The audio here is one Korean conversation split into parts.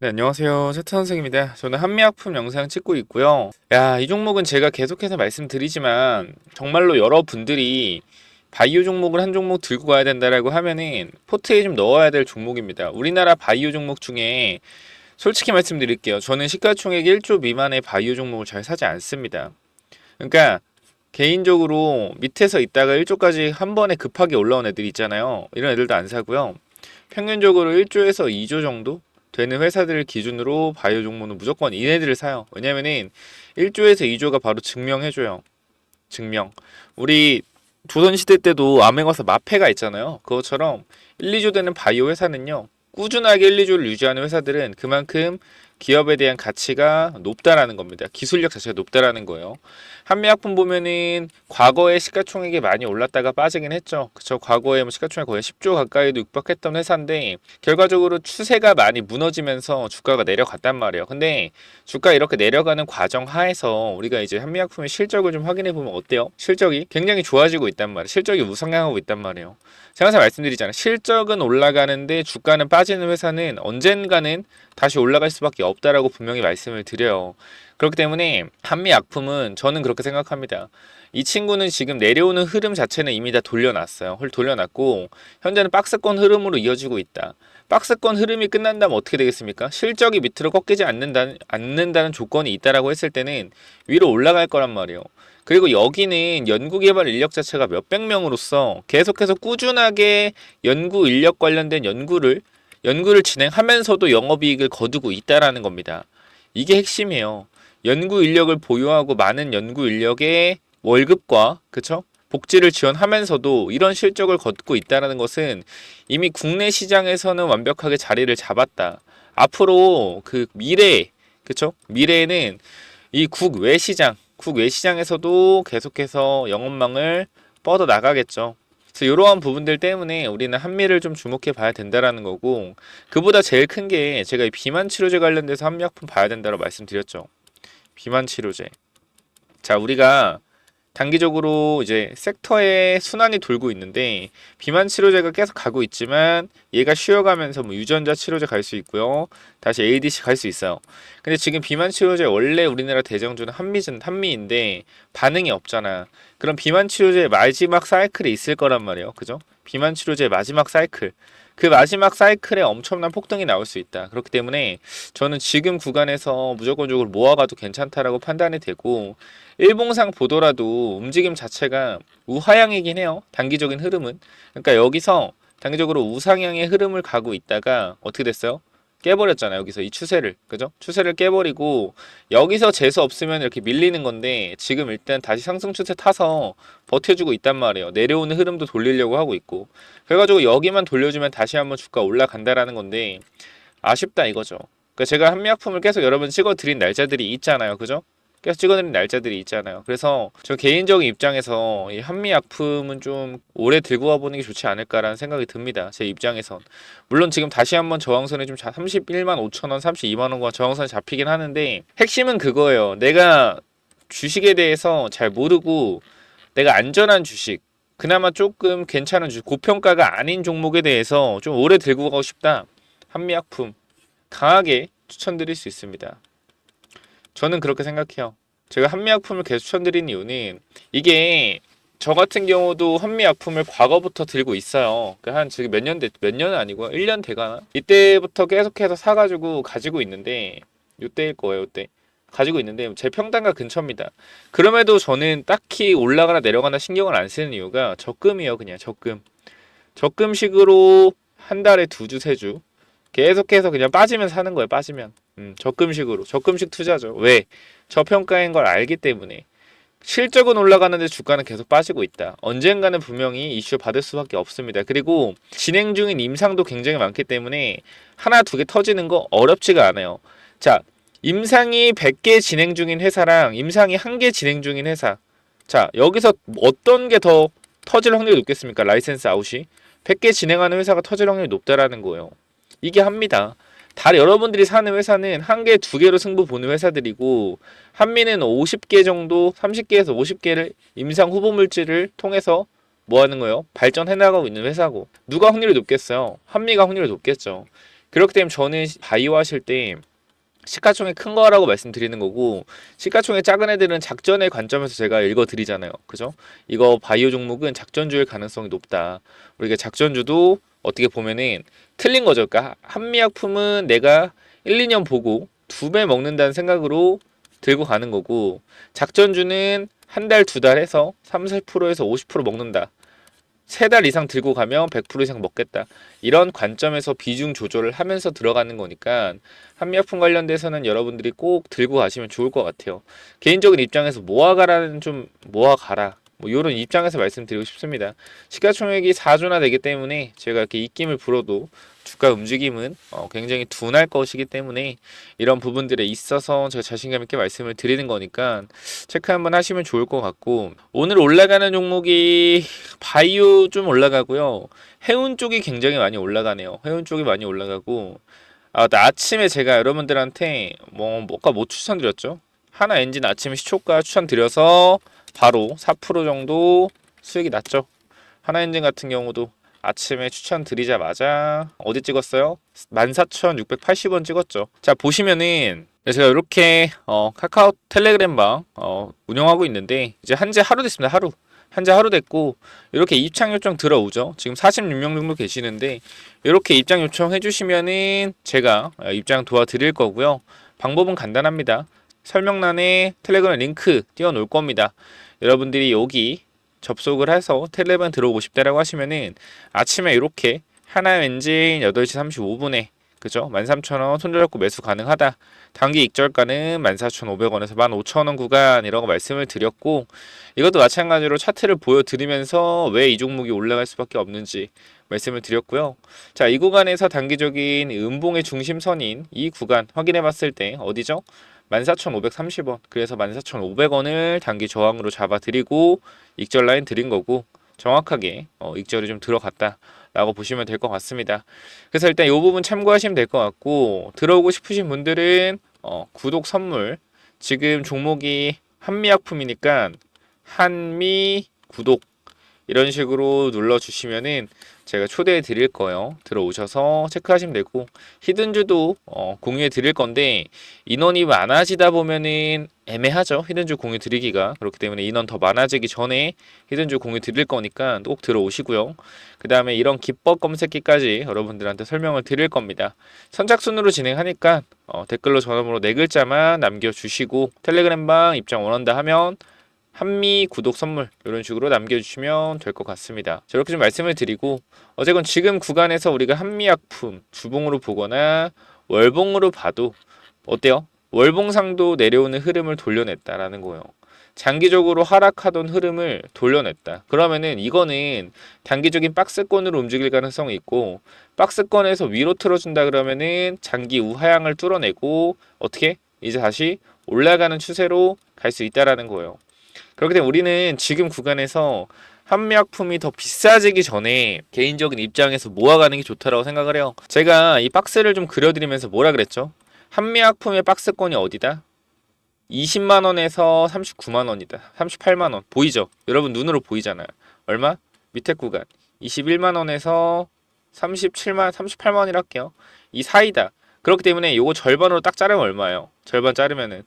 네, 안녕하세요. 세트 선생입니다. 저는 한미약품 영상 찍고 있고요. 이 종목은 제가 계속해서 말씀드리지만 정말로 여러분들이 바이오 종목을 한 종목 들고 가야 된다라고 하면은 포트에 좀 넣어야 될 종목입니다. 우리나라 바이오 종목 중에 솔직히 말씀드릴게요. 저는 시가총액 1조 미만의 바이오 종목을 잘 사지 않습니다. 그러니까 개인적으로 밑에서 있다가 1조까지 한 번에 급하게 올라온 애들 있잖아요. 이런 애들도 안 사고요. 평균적으로 1조에서 2조 정도 되는 회사들을 기준으로 바이오 종목은 무조건 얘네들을 사요. 왜냐면은 1조에서 2조가 바로 증명해줘요. 증명. 우리 조선시대 때도 암행어사 마패가 있잖아요. 그것처럼 1, 2조 되는 바이오 회사는요. 꾸준하게 1, 2조를 유지하는 회사들은 그만큼 기업에 대한 가치가 높다라는 겁니다. 기술력 자체가 높다라는 거예요. 한미약품 보면은 과거에 시가총액이 많이 올랐다가 빠지긴 했죠. 그쵸? 과거에 뭐 시가총액 거의 10조 가까이도 육박했던 회사인데 결과적으로 추세가 많이 무너지면서 주가가 내려갔단 말이에요. 근데 주가 이렇게 내려가는 과정 하에서 우리가 이제 한미약품의 실적을 좀 확인해 보면 어때요? 실적이 굉장히 좋아지고 있단 말이에요. 실적이 우상향하고 있단 말이에요. 제가 항상 말씀드리잖아요. 실적은 올라가는데 주가는 빠지는 회사는 언젠가는 다시 올라갈 수밖에 없다라고 분명히 말씀을 드려요. 그렇기 때문에 한미약품은 저는 그렇게 생각합니다. 이 친구는 지금 내려오는 흐름 자체는 이미 다 돌려놨어요. 돌려놨고 현재는 박스권 흐름으로 이어지고 있다. 박스권 흐름이 끝난다면 어떻게 되겠습니까? 실적이 밑으로 꺾이지 않는다는 조건이 있다라고 했을 때는 위로 올라갈 거란 말이에요. 그리고 여기는 연구개발 인력 자체가 몇백 명으로서 계속해서 꾸준하게 연구 인력 관련된 연구를 진행하면서도 영업이익을 거두고 있다라는 겁니다. 이게 핵심이에요. 연구 인력을 보유하고 많은 연구 인력의 월급과 그쵸? 복지를 지원하면서도 이런 실적을 거두고 있다는 것은 이미 국내 시장에서는 완벽하게 자리를 잡았다. 앞으로 그 미래, 그쵸? 미래에는 이 국외 시장에서도 계속해서 영업망을 뻗어 나가겠죠. 그래서 이러한 부분들 때문에 우리는 한미를 좀 주목해 봐야 된다라는 거고, 그보다 제일 큰 게 제가 이 비만 치료제 관련돼서 한미약품 봐야 된다고 말씀드렸죠. 비만 치료제. 자, 우리가 단기적으로 이제 섹터에 순환이 돌고 있는데 비만 치료제가 계속 가고 있지만 얘가 쉬어가면서 뭐 유전자 치료제 갈 수 있고요. 다시 ADC 갈 수 있어요. 근데 지금 비만 치료제 원래 우리나라 대장주는 한미인데 반응이 없잖아. 그럼 비만 치료제의 마지막 사이클이 있을 거란 말이에요. 그죠? 비만 치료제의 마지막 사이클. 그 마지막 사이클에 엄청난 폭등이 나올 수 있다. 그렇기 때문에 저는 지금 구간에서 무조건적으로 모아가도 괜찮다라고 판단이 되고, 일봉상 보더라도 움직임 자체가 우하향이긴 해요. 단기적인 흐름은. 그러니까 여기서 단기적으로 우상향의 흐름을 가고 있다가 어떻게 됐어요? 깨버렸잖아요. 여기서 이 추세를. 그죠? 추세를 깨버리고 여기서 재수 없으면 이렇게 밀리는 건데 지금 일단 다시 상승 추세 타서 버텨주고 있단 말이에요. 내려오는 흐름도 돌리려고 하고 있고. 그래가지고 여기만 돌려주면 다시 한번 주가 올라간다라는 건데 아쉽다 이거죠. 그러니까 제가 한미약품을 계속 여러분 찍어드린 날짜들이 있잖아요. 그죠? 계속 찍어드린 날짜들이 있잖아요. 그래서 저 개인적인 입장에서 이 한미약품은 좀 오래 들고 와보는 게 좋지 않을까라는 생각이 듭니다. 제 입장에선. 물론 지금 다시 한번 저항선에 좀 31만 5천 원, 32만 원과 저항선이 잡히긴 하는데 핵심은 그거예요. 내가 주식에 대해서 잘 모르고 내가 안전한 주식, 그나마 조금 괜찮은 주식, 고평가가 아닌 종목에 대해서 좀 오래 들고 가고 싶다. 한미약품 강하게 추천드릴 수 있습니다. 저는 그렇게 생각해요. 제가 한미약품을 계속 추천드린 이유는 이게 저 같은 경우도 한미약품을 과거부터 들고 있어요. 한 지금 몇 년은 아니고 1년 돼가나? 이때부터 계속해서 사가지고 가지고 있는데 이때일 거예요. 이때 가지고 있는데 제 평단가 근처입니다. 그럼에도 저는 딱히 올라가나 내려가나 신경을 안 쓰는 이유가 적금이에요. 그냥 적금. 적금식으로 한 달에 두 주, 세 주 계속해서 그냥 빠지면 사는 거예요. 빠지면. 적금식으로. 적금식 투자죠. 왜? 저평가인 걸 알기 때문에. 실적은 올라가는데 주가는 계속 빠지고 있다. 언젠가는 분명히 이슈 받을 수밖에 없습니다. 그리고 진행 중인 임상도 굉장히 많기 때문에 하나, 두 개 터지는 거 어렵지가 않아요. 자, 임상이 100개 진행 중인 회사랑 임상이 1개 진행 중인 회사. 자, 여기서 어떤 게 더 터질 확률이 높겠습니까? 라이센스 아웃이. 100개 진행하는 회사가 터질 확률이 높다라는 거예요. 이게 합니다. 여러분들이 사는 회사는 1개, 2개로 승부 보는 회사들이고 한미는 50개 정도, 30개에서 50개를 임상 후보 물질을 통해서 뭐 하는 거예요? 발전해 나가고 있는 회사고 누가 확률이 높겠어요? 한미가 확률이 높겠죠. 그렇기 때문에 저는 바이오 하실 때 시가총액 큰 거라고 말씀드리는 거고, 시가총액 작은 애들은 작전의 관점에서 제가 읽어드리잖아요. 그죠? 이거 바이오 종목은 작전주일 가능성이 높다. 우리가 작전주도 어떻게 보면은 틀린 거죠. 그러니까 한미약품은 내가 1, 2년 보고 2배 먹는다는 생각으로 들고 가는 거고, 작전주는 한 달, 2달 해서 3, 4%에서 50% 먹는다. 3달 이상 들고 가면 100% 이상 먹겠다. 이런 관점에서 비중 조절을 하면서 들어가는 거니까 한미약품 관련돼서는 여러분들이 꼭 들고 가시면 좋을 것 같아요. 개인적인 입장에서 모아가라는 좀 모아가라. 뭐 이런 입장에서 말씀드리고 싶습니다. 시가총액이 4조나 되기 때문에 제가 이렇게 입김을 불어도 주가 움직임은 굉장히 둔할 것이기 때문에 이런 부분들에 있어서 제가 자신감 있게 말씀을 드리는 거니까 체크 한번 하시면 좋을 것 같고, 오늘 올라가는 종목이 바이오 좀 올라가고요. 해운 쪽이 굉장히 많이 올라가네요. 해운 쪽이 많이 올라가고, 아침에 제가 여러분들한테 뭐가 추천드렸죠? 하나 엔진 아침에 시초가 추천드려서 바로 4% 정도 수익이 났죠. 하나 엔진 같은 경우도 아침에 추천드리자마자 어디 찍었어요? 14,680원 찍었죠. 자, 보시면은 제가 이렇게 카카오 텔레그램방 운영하고 있는데 이제 한지 하루 됐습니다. 한지 하루 됐고, 이렇게 입장 요청 들어오죠. 지금 46명 정도 계시는데 이렇게 입장 요청 해주시면은 제가 입장 도와드릴 거고요. 방법은 간단합니다. 설명란에 텔레그램 링크 띄워 놓을 겁니다. 여러분들이 여기 접속을 해서 텔레그램 들어오고 싶다라고 하시면은 아침에 이렇게 하나 엔진 8시 35분에 그죠? 13,000원 손절잡고 매수 가능하다. 단기 익절가는 14,500원에서 15,000원 구간이라고 말씀을 드렸고, 이것도 마찬가지로 차트를 보여드리면서 왜 이 종목이 올라갈 수밖에 없는지 말씀을 드렸고요. 자, 이 구간에서 단기적인 음봉의 중심선인 이 구간 확인해 봤을 때 어디죠? 14,530원. 그래서 14,500원을 단기 저항으로 잡아드리고 익절 라인 드린 거고, 정확하게 익절이 좀 들어갔다 라고 보시면 될 것 같습니다. 그래서 일단 이 부분 참고하시면 될 것 같고, 들어오고 싶으신 분들은 구독 선물, 지금 종목이 한미약품이니까 한미 구독 이런 식으로 눌러주시면은 제가 초대해 드릴 거예요. 들어오셔서 체크하시면 되고, 히든주도 공유해 드릴 건데 인원이 많아지다 보면은 애매하죠. 히든주 공유 드리기가. 그렇기 때문에 인원 더 많아지기 전에 히든주 공유 드릴 거니까 꼭 들어오시고요. 그 다음에 이런 기법 검색기까지 여러분들한테 설명을 드릴 겁니다. 선착순으로 진행하니까 댓글로 전화번호 4글자만 남겨주시고 텔레그램방 입장 원한다 하면 한미 구독 선물 이런 식으로 남겨주시면 될 것 같습니다. 저렇게 좀 말씀을 드리고, 어쨌건 지금 구간에서 우리가 한미약품 주봉으로 보거나 월봉으로 봐도 어때요? 월봉상도 내려오는 흐름을 돌려냈다라는 거예요. 장기적으로 하락하던 흐름을 돌려냈다. 그러면은 이거는 단기적인 박스권으로 움직일 가능성이 있고, 박스권에서 위로 틀어준다 그러면은 장기 우하향을 뚫어내고 어떻게 이제 다시 올라가는 추세로 갈 수 있다라는 거예요. 그렇기 때문에 우리는 지금 구간에서 한미약품이 더 비싸지기 전에 개인적인 입장에서 모아가는 게 좋다라고 생각을 해요. 제가 이 박스를 좀 그려드리면서 뭐라 그랬죠? 한미약품의 박스권이 어디다? 20만원에서 39만원이다. 38만원. 보이죠? 여러분 눈으로 보이잖아요. 얼마? 밑에 구간 21만원에서 38만원이라 할게요. 이 사이다. 그렇기 때문에 요거 절반으로 딱 자르면 얼마예요? 절반 자르면은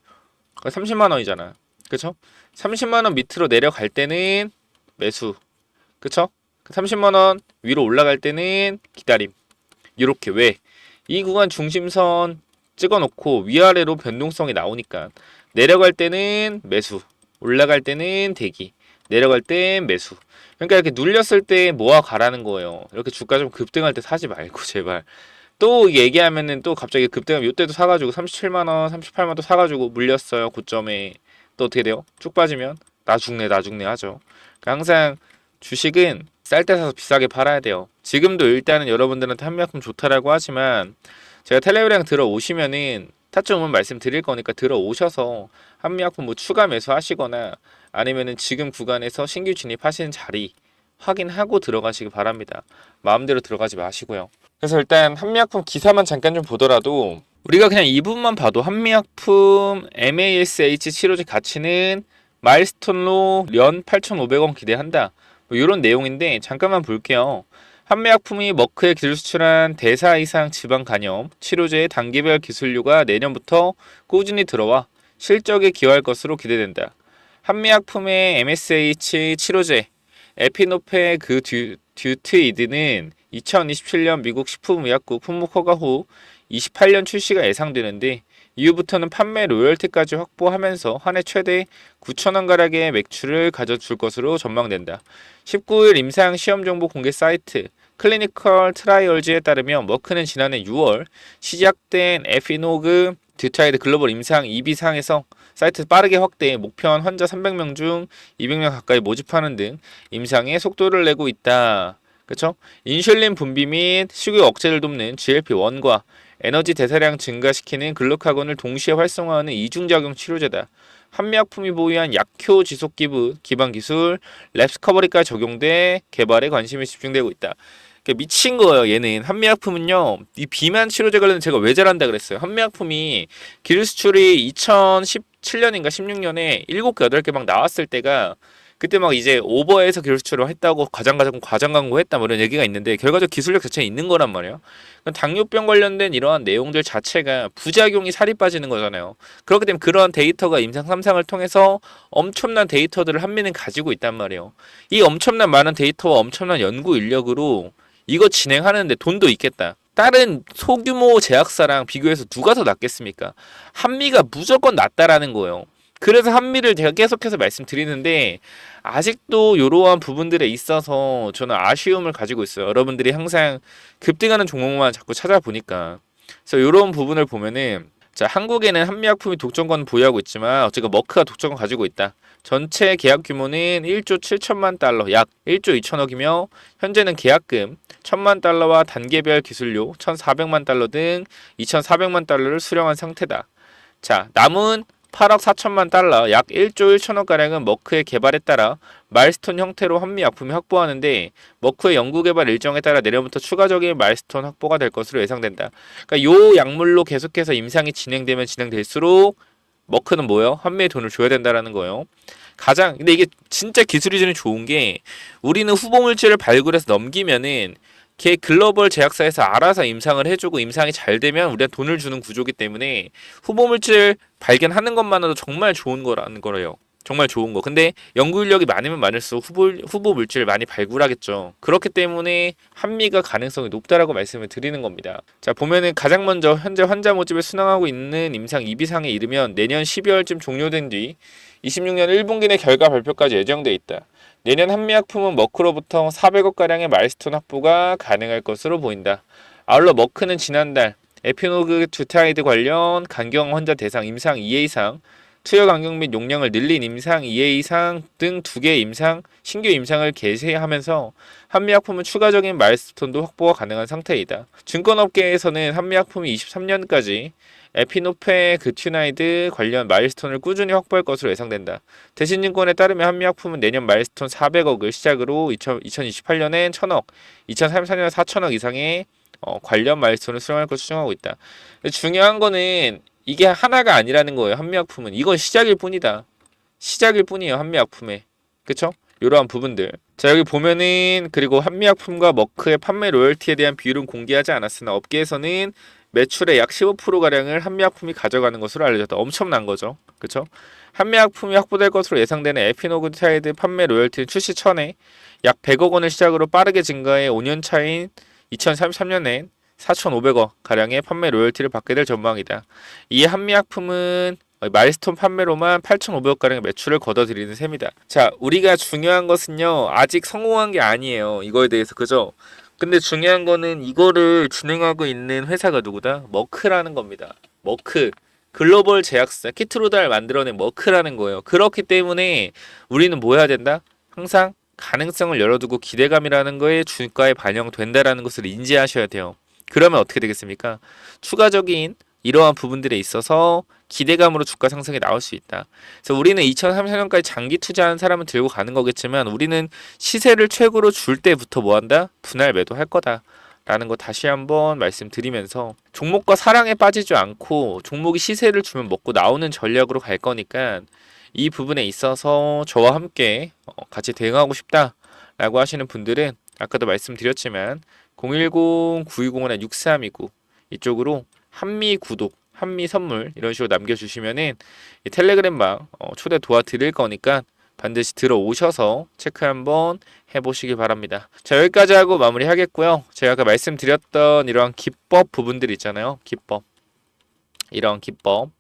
30만원이잖아. 그쵸? 30만원 밑으로 내려갈 때는 매수. 그쵸? 30만원 위로 올라갈 때는 기다림. 이렇게. 왜? 이 구간 중심선 찍어놓고 위아래로 변동성이 나오니까 내려갈 때는 매수, 올라갈 때는 대기, 내려갈 땐 매수. 그러니까 이렇게 눌렸을 때 모아 가라는 거예요. 이렇게 주가 좀 급등할 때 사지 말고 제발. 또 얘기하면은 또 갑자기 급등하면 이때도 사가지고 37만원, 38만원 또 사가지고 물렸어요. 고점에. 또 어떻게 돼요? 쭉 빠지면 나 죽네 하죠. 그러니까 항상 주식은 쌀 때 사서 비싸게 팔아야 돼요. 지금도 일단은 여러분들한테 한미약품 좋다라고 하지만 제가 텔레그램 들어오시면은 타점은 말씀드릴 거니까 들어오셔서 한미약품 뭐 추가 매수 하시거나 아니면은 지금 구간에서 신규 진입하시는 자리 확인하고 들어가시기 바랍니다. 마음대로 들어가지 마시고요. 그래서 일단 한미약품 기사만 잠깐 좀 보더라도 우리가 그냥 이 부분만 봐도 한미약품 MASH 치료제 가치는 마일스톤로 연 8,500원 기대한다. 뭐 이런 내용인데 잠깐만 볼게요. 한미약품이 머크에 기술 수출한 대사 이상 지방 간염 치료제의 단계별 기술료가 내년부터 꾸준히 들어와 실적에 기여할 것으로 기대된다. 한미약품의 MSH 치료제 에피노페 듀트이드는 2027년 미국 식품의약국 품목 허가 후 28년 출시가 예상되는데 이후부터는 판매 로열티까지 확보하면서 한 해 최대 9천원 가량의 매출을 가져줄 것으로 전망된다. 19일 임상 시험 정보 공개 사이트 클리니컬 트라이얼즈에 따르면 머크는 지난해 6월 시작된 에피노그 듀타이드 글로벌 임상 2비상에서 사이트 빠르게 확대해 목표한 환자 300명 중 200명 가까이 모집하는 등 임상에 속도를 내고 있다. 그쵸? 인슐린 분비 및 식욕 억제를 돕는 GLP-1과 에너지 대사량 증가시키는 글루카곤을 동시에 활성화하는 이중작용 치료제다. 한미약품이 보유한 약효 지속 기반 기술 랩스커버리까지 적용돼 개발에 관심이 집중되고 있다. 미친 거예요. 얘는 한미약품은요. 이 비만 치료제 관련 제가 왜 잘한다 그랬어요. 한미약품이 기술 수출이 2017년인가 16년에 7개 8개 막 나왔을 때가 그때 막 이제 오버해서 기술 수출을 했다고 과장 광고했다 뭐 이런 얘기가 있는데 결과적 기술력 자체는 있는 거란 말이에요. 당뇨병 관련된 이러한 내용들 자체가 부작용이 살이 빠지는 거잖아요. 그렇기 때문에 그러한 데이터가 임상 3상을 통해서 엄청난 데이터들을 한미는 가지고 있단 말이에요. 이 엄청난 많은 데이터와 엄청난 연구 인력으로 이거 진행하는데 돈도 있겠다. 다른 소규모 제약사랑 비교해서 누가 더 낫겠습니까? 한미가 무조건 낫다라는 거예요. 그래서 한미를 제가 계속해서 말씀드리는데 아직도 이러한 부분들에 있어서 저는 아쉬움을 가지고 있어요. 여러분들이 항상 급등하는 종목만 자꾸 찾아보니까. 그래서 이런 부분을 보면은 자, 한국에는 한미약품이 독점권 보유하고 있지만 어쨌든 머크가 독점권 가지고 있다. 전체 계약 규모는 1조 7천만 달러, 약 1조 2천억이며 현재는 계약금 1천만 달러와 단계별 기술료 1,400만 달러 등 2,400만 달러를 수령한 상태다. 자, 남은 8억 4천만 달러, 약 1조 1천억가량은 머크의 개발에 따라 마일스톤 형태로 한미약품이 확보하는데 머크의 연구개발 일정에 따라 내년부터 추가적인 마일스톤 확보가 될 것으로 예상된다. 그러니까 요 약물로 계속해서 임상이 진행되면 진행될수록 머크는 뭐예요? 한미에 돈을 줘야 된다라는 거예요. 근데 이게 진짜 기술이전이 좋은 게 우리는 후보물질을 발굴해서 넘기면은 걔 글로벌 제약사에서 알아서 임상을 해주고 임상이 잘 되면 우리가 돈을 주는 구조기 때문에 후보물질 발견하는 것만으로도 정말 좋은 거라는 거래요. 정말 좋은 거. 근데 연구 인력이 많으면 많을수록 후보 물질을 많이 발굴하겠죠. 그렇기 때문에 한미가 가능성이 높다라고 말씀을 드리는 겁니다. 자, 보면은 가장 먼저 현재 환자 모집에 순항하고 있는 임상 2비상에 이르면 내년 12월쯤 종료된 뒤 26년 1분기 내 결과 발표까지 예정돼 있다. 내년 한미약품은 머크로부터 400억가량의 마일스톤 확보가 가능할 것으로 보인다. 아울러 머크는 지난달 에피노그 듀타이드 관련 간경 환자 대상 임상 2A상, 투여 간격 및 용량을 늘린 임상 2A상 등 2개 신규 임상을 개시하면서 한미약품은 추가적인 마일스톤도 확보가 가능한 상태이다. 증권업계에서는 한미약품이 23년까지 에피노페 그튜나이드 관련 마일스톤을 꾸준히 확보할 것으로 예상된다. 대신증권에 따르면 한미약품은 내년 마일스톤 400억을 시작으로 2028년엔 1000억, 2034년에 4천억 이상의 관련 마일스톤을 수령할 것으로 추정하고 있다. 중요한 거는 이게 하나가 아니라는 거예요. 한미약품은 이건 시작일 뿐이다. 시작일 뿐이에요. 한미약품에. 그쵸? 이러한 부분들. 자, 여기 보면은 그리고 한미약품과 머크의 판매 로열티에 대한 비율은 공개하지 않았으나 업계에서는 매출의 약 15%가량을 한미약품이 가져가는 것으로 알려졌다. 엄청난 거죠. 그쵸? 한미약품이 확보될 것으로 예상되는 에피노그타이드 판매 로열티는 출시 전에 약 100억 원을 시작으로 빠르게 증가해 5년 차인 2033년엔 4,500억 가량의 판매 로열티를 받게 될 전망이다. 이에 한미약품은 마일스톤 판매로만 8,500억 가량의 매출을 거둬들이는 셈이다. 자, 우리가 중요한 것은요. 아직 성공한 게 아니에요. 이거에 대해서. 그죠? 근데 중요한 거는 이거를 진행하고 있는 회사가 누구다? 머크라는 겁니다. 머크. 글로벌 제약사 키트로달 만들어낸 머크라는 거예요. 그렇기 때문에 우리는 뭐 해야 된다? 항상 가능성을 열어두고 기대감이라는 거에 주가에 반영된다라는 것을 인지하셔야 돼요. 그러면 어떻게 되겠습니까? 추가적인 이러한 부분들에 있어서 기대감으로 주가 상승이 나올 수 있다. 그래서 우리는 2034년까지 장기 투자한 사람은 들고 가는 거겠지만 우리는 시세를 최고로 줄 때부터 뭐 한다? 분할 매도할 거다. 라는 거 다시 한번 말씀드리면서 종목과 사랑에 빠지지 않고 종목이 시세를 주면 먹고 나오는 전략으로 갈 거니까 이 부분에 있어서 저와 함께 같이 대응하고 싶다 라고 하시는 분들은 아까도 말씀드렸지만 010-9201-6329 이쪽으로 한미 구독, 한미 선물 이런 식으로 남겨주시면은 이 텔레그램방 초대 도와드릴 거니까 반드시 들어오셔서 체크 한번 해보시기 바랍니다. 자, 여기까지 하고 마무리 하겠고요. 제가 아까 말씀드렸던 이러한 기법 부분들 있잖아요. 기법. 이런 기법.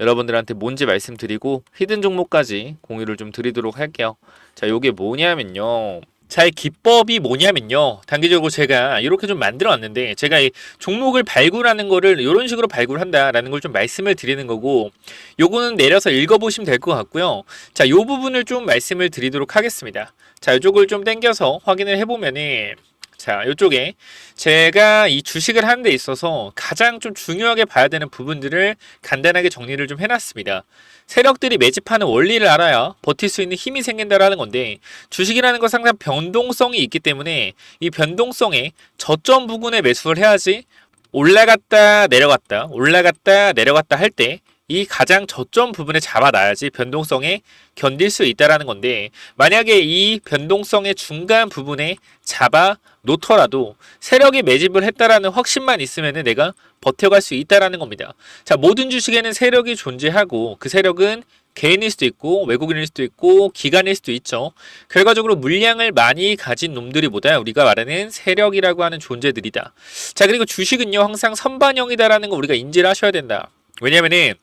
여러분들한테 뭔지 말씀드리고 히든 종목까지 공유를 좀 드리도록 할게요. 자, 요게 뭐냐면요. 자, 이 기법이 뭐냐면요. 단기적으로 제가 이렇게 좀 만들어 왔는데, 제가 이 종목을 발굴하는 거를 이런 식으로 발굴한다라는 걸 좀 말씀을 드리는 거고, 요거는 내려서 읽어보시면 될 것 같고요. 자, 요 부분을 좀 말씀을 드리도록 하겠습니다. 자, 이쪽을 좀 당겨서 확인을 해보면은, 자, 이쪽에 제가 이 주식을 하는 데 있어서 가장 좀 중요하게 봐야 되는 부분들을 간단하게 정리를 좀 해놨습니다. 세력들이 매집하는 원리를 알아야 버틸 수 있는 힘이 생긴다라는 건데, 주식이라는 건 상당히 변동성이 있기 때문에 이 변동성에 저점 부근에 매수를 해야지 올라갔다 내려갔다 올라갔다 내려갔다 할 때 이 가장 저점 부분에 잡아놔야지 변동성에 견딜 수 있다라는 건데, 만약에 이 변동성의 중간 부분에 잡아 놓더라도 세력이 매집을 했다라는 확신만 있으면 내가 버텨갈 수 있다라는 겁니다. 자, 모든 주식에는 세력이 존재하고 그 세력은 개인일 수도 있고 외국인일 수도 있고 기관일 수도 있죠. 결과적으로 물량을 많이 가진 놈들이보다 우리가 말하는 세력이라고 하는 존재들이다. 자, 그리고 주식은요 항상 선반영이다라는 거 우리가 인지를 하셔야 된다. 왜냐면은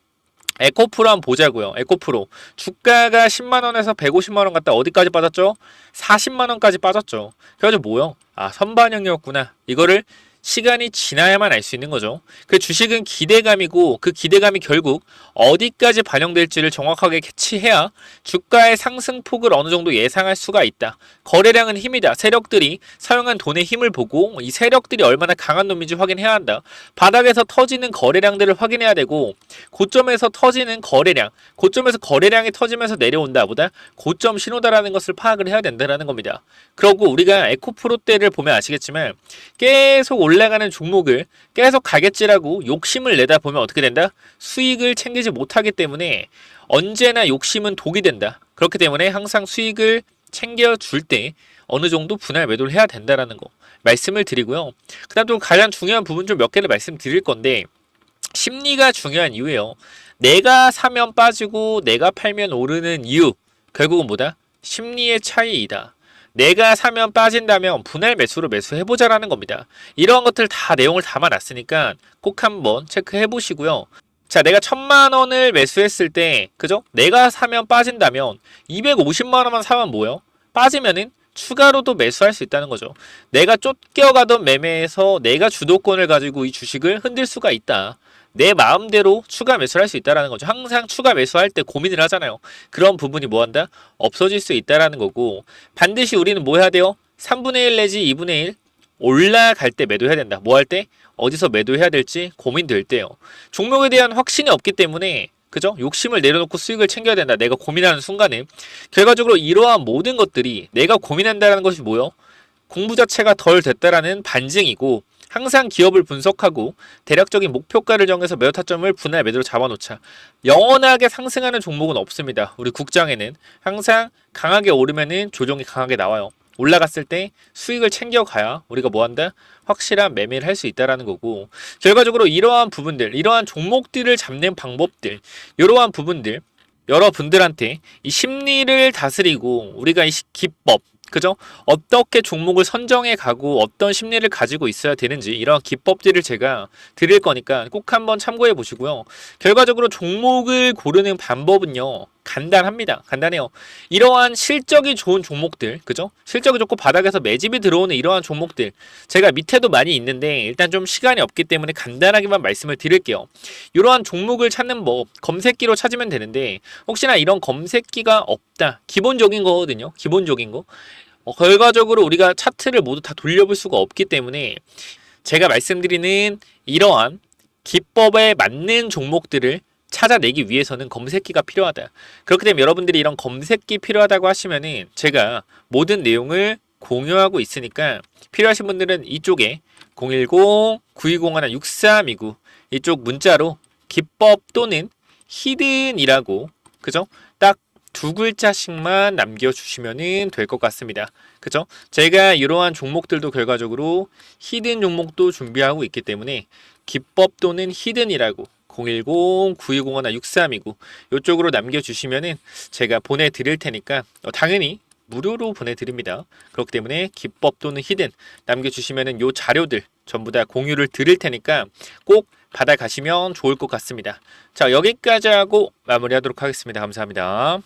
에코프로 한번 보자고요. 에코프로 주가가 10만원에서 150만원 갔다 어디까지 빠졌죠? 40만원까지 빠졌죠. 그래가지고 뭐요? 아, 선반영이었구나. 이거를 시간이 지나야만 알 수 있는 거죠. 그 주식은 기대감이고 그 기대감이 결국 어디까지 반영될지를 정확하게 캐치해야 주가의 상승폭을 어느 정도 예상할 수가 있다. 거래량은 힘이다. 세력들이 사용한 돈의 힘을 보고 이 세력들이 얼마나 강한 놈인지 확인해야 한다. 바닥에서 터지는 거래량들을 확인해야 되고, 고점에서 터지는 거래량, 고점에서 거래량이 터지면서 내려온다 보다 고점 신호다라는 것을 파악을 해야 된다는 겁니다. 그리고 우리가 에코프로 때를 보면 아시겠지만 계속 올라가는 종목을 계속 가겠지라고 욕심을 내다 보면 어떻게 된다? 수익을 챙기지 못하기 때문에 언제나 욕심은 독이 된다. 그렇기 때문에 항상 수익을 챙겨줄 때 어느 정도 분할 매도를 해야 된다라는 거 말씀을 드리고요. 그 다음 또 가장 중요한 부분 좀 몇 개를 말씀드릴 건데, 심리가 중요한 이유예요. 내가 사면 빠지고 내가 팔면 오르는 이유, 결국은 뭐다? 심리의 차이이다. 내가 사면 빠진다면 분할 매수로 매수해보자라는 겁니다. 이러한 것들 다 내용을 담아놨으니까 꼭 한번 체크해 보시고요. 자, 내가 1000만원을 매수했을 때, 그죠? 내가 사면 빠진다면 250만원만 사면 뭐예요? 빠지면은 추가로도 매수할 수 있다는 거죠. 내가 쫓겨가던 매매에서 내가 주도권을 가지고 이 주식을 흔들 수가 있다. 내 마음대로 추가 매수를 할 수 있다는 거죠. 항상 추가 매수할 때 고민을 하잖아요. 그런 부분이 뭐한다? 없어질 수 있다는 거고, 반드시 우리는 뭐 해야 돼요? 3분의 1 내지 2분의 1 올라갈 때 매도해야 된다. 뭐 할 때? 어디서 매도해야 될지 고민될 때요. 종목에 대한 확신이 없기 때문에, 그죠? 욕심을 내려놓고 수익을 챙겨야 된다. 내가 고민하는 순간에 결과적으로 이러한 모든 것들이 내가 고민한다는 것이 뭐요? 공부 자체가 덜 됐다라는 반증이고, 항상 기업을 분석하고 대략적인 목표가를 정해서 매도 타점을 분할 매도로 잡아놓자. 영원하게 상승하는 종목은 없습니다. 우리 국장에는 항상 강하게 오르면은 조정이 강하게 나와요. 올라갔을 때 수익을 챙겨가야 우리가 뭐한다? 확실한 매매를 할 수 있다라는 거고, 결과적으로 이러한 부분들, 이러한 종목들을 잡는 방법들, 이러한 부분들 여러분들한테 이 심리를 다스리고 우리가 이 기법, 그죠? 어떻게 종목을 선정해 가고 어떤 심리를 가지고 있어야 되는지 이런 기법들을 제가 드릴 거니까 꼭 한번 참고해 보시고요. 결과적으로 종목을 고르는 방법은요, 간단합니다. 간단해요. 이러한 실적이 좋은 종목들, 그죠? 실적이 좋고 바닥에서 매집이 들어오는 이러한 종목들, 제가 밑에도 많이 있는데 일단 좀 시간이 없기 때문에 간단하게만 말씀을 드릴게요. 이러한 종목을 찾는 법, 검색기로 찾으면 되는데, 혹시나 이런 검색기가 없다, 기본적인 거거든요. 기본적인 거. 결과적으로 우리가 차트를 모두 다 돌려볼 수가 없기 때문에 제가 말씀드리는 이러한 기법에 맞는 종목들을 찾아내기 위해서는 검색기가 필요하다. 그렇기 때문에 여러분들이 이런 검색기 필요하다고 하시면은 제가 모든 내용을 공유하고 있으니까 필요하신 분들은 이쪽에 010-9201-6329 이쪽 문자로 기법 또는 히든이라고, 그죠? 딱 두 글자씩만 남겨주시면 될 것 같습니다. 그죠? 제가 이러한 종목들도 결과적으로 히든 종목도 준비하고 있기 때문에 기법 또는 히든이라고 010-9201-6329 이쪽으로 남겨주시면은 제가 보내드릴 테니까 당연히 무료로 보내드립니다. 그렇기 때문에 기법 또는 히든 남겨주시면은 요 자료들 전부 다 공유를 드릴 테니까 꼭 받아가시면 좋을 것 같습니다. 자, 여기까지 하고 마무리하도록 하겠습니다. 감사합니다.